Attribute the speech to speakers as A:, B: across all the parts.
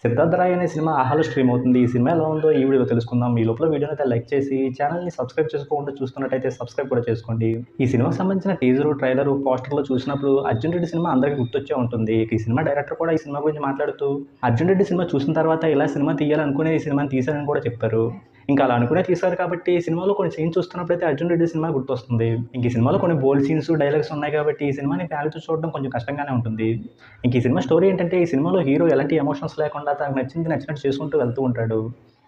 A: సిద్ధార్థ రాయ్ అనే సినిమా ఆహాలో స్ట్రీమ్ అవుతుంది. ఈ సినిమా ఎలా ఉందో ఈ వీడియోలో తెలుసుకుందాం. ఈ లోపల వీడియోని అయితే లైక్ చేసి ఛానల్‌ని సబ్స్క్రైబ్ చేసుకోకుండా చూస్తున్నట్టయితే సబ్స్క్రైబ్ కూడా చేసుకోండి. ఈ సినిమాకి సంబంధించిన టీజరు, ట్రైలరు, పోస్టర్‌లో చూసినప్పుడు 'అర్జున్ రెడ్డి' సినిమా అందరికీ గుర్తొచ్చే ఉంటుంది. ఈ సినిమా డైరెక్టర్ కూడా ఈ సినిమా గురించి మాట్లాడుతూ 'అర్జున్ రెడ్డి' సినిమా చూసిన తర్వాత ఇలా సినిమా తీయాలనుకునే ఈ సినిమాని తీశారని కూడా చెప్పారు. ఇంకా అలా అనుకునే తీశారు కాబట్టి ఈ సినిమాలో కొన్ని సీన్స్ చూస్తున్నప్పుడైతే 'అర్జున్ రెడ్డి' సినిమా గుర్తొస్తుంది. ఇంక ఈ సినిమాలో కొన్ని బోల్డ్ సీన్స్, డైలాగ్స్ ఉన్నాయి కాబట్టి ఈ సినిమాని ఫ్యామిలీతో చూడడం కొంచెం కష్టంగానే ఉంటుంది. ఇంక ఈ సినిమా స్టోరీ ఏంటంటే ఈ సినిమాలో హీరో ఎలాంటి ఎమోషన్స్ లేకుండా తనకు నచ్చింది నచ్చినట్టు చేసుకుంటూ వెళ్తూ ఉంటాడు.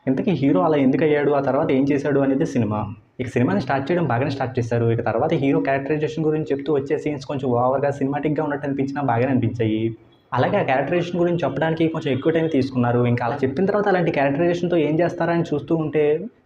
A: ఇంతకీ హీరో అలా ఎందుకయ్యాడు? ఆ తర్వాత ఏం చేశాడు అనేది సినిమా. ఇక సినిమాని స్టార్ట్ చేయడం బాగానే స్టార్ట్ చేశారు. ఇక తర్వాత హీరో క్యారెక్టరైజేషన్ గురించి చెప్తూ వచ్చే సీన్స్ కొంచెం ఓవర్‌గా సినిమాటిక్‌గా ఉన్నట్టు అనిపించినా బాగానే అనిపించాయి. అలాగే ఆ క్యారెక్టరైజేషన్ గురించి చెప్పడానికి కొంచెం ఎక్కువ టైం తీసుకున్నారు. ఇంకా అలా చెప్పిన తర్వాత అలాంటి క్యారెక్టరైజేషన్‌తో ఏం చేస్తారా అని చూస్తూ ఉంటే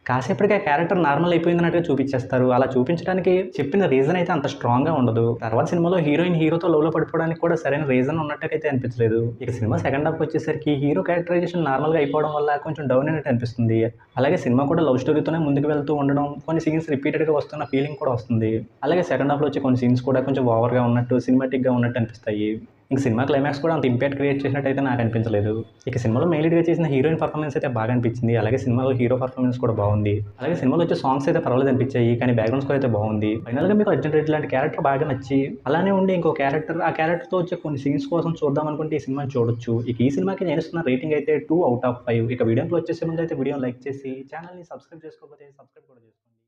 A: కాసేపటికి ఆ క్యారెక్టర్ నార్మల్ అయిపోయిందన్నట్టుగా చూపించేస్తారు. అలా చూపించడానికి చెప్పిన రీజన్ అయితే అంత స్ట్రాంగ్‌గా ఉండదు. తర్వాత సినిమాలో హీరోయిన్ హీరోతో లవ్‌లో పడిపోవడానికి కూడా సరైన రీజన్ ఉన్నట్టుగైతే అనిపించలేదు. ఇక సినిమా సెకండ్ హాఫ్‌కి వచ్చేసరికి హీరో క్యారెక్టరైజేషన్ నార్మల్‌గా అయిపోవడం వల్ల కొంచెం డౌన్ అయినట్టు అనిపిస్తుంది. అలాగే సినిమా కూడా లవ్ స్టోరీతోనే ముందుకు వెళ్తూ ఉండడం, కొన్ని సీన్స్ రిపీటెడ్‌గా వస్తున్న ఫీలింగ్ కూడా వస్తుంది. అలాగే సెకండ్ హాఫ్‌లో వచ్చే కొన్ని సీన్స్ కూడా కొంచెం ఓవర్‌గా ఉన్నట్టు, సినిమాటిక్‌గా ఉన్నట్టు అనిపిస్తాయి. ఇంక సినిమా క్లైమాక్స్ కూడా అంత ఇంపాక్ట్ క్రియేట్ చేసినట్టయితే నాకు అనిపించలేదు. ఇక సినిమాలో మెయిన్ లీడ్‌గా చేసిన హీరోయిన్ పర్ఫార్మెన్స్ అయితే బాగా అనిపించింది. అలాగే సినిమాలో హీరో పర్ఫార్మెన్స్ కూడా బాగుంది. అలాగే సినిమాలో వచ్చే సాంగ్స్ అయితే పర్వాలేదు అనిపించాయి. కానీ బ్యాక్‌గ్రౌండ్ స్కోర్ అయితే బాగుంది. ఫైనల్‌గా మీకు 'అర్జున్ రెడ్డి' లాంటి క్యారెక్టర్ బాగా నచ్చి, అలానే ఉండి ఇంకో క్యారెక్టర్, ఆ క్యారెక్టర్‌తో వచ్చే కొన్ని సీన్స్ కోసం చూద్దాం అనుకుంటే ఈ సినిమాని చూడొచ్చు. ఇక ఈ సినిమాకి నేను ఇస్తున్న రేటింగ్ అయితే 2/5. ఇక వీడియోకి వచ్చేసే ముందు అయితే వీడియోని లైక్ చేసి ఛానల్‌ని సబ్స్క్రైబ్ చేసుకోకపోతే సబ్స్క్రైబ్ కూడా చేసుకోండి.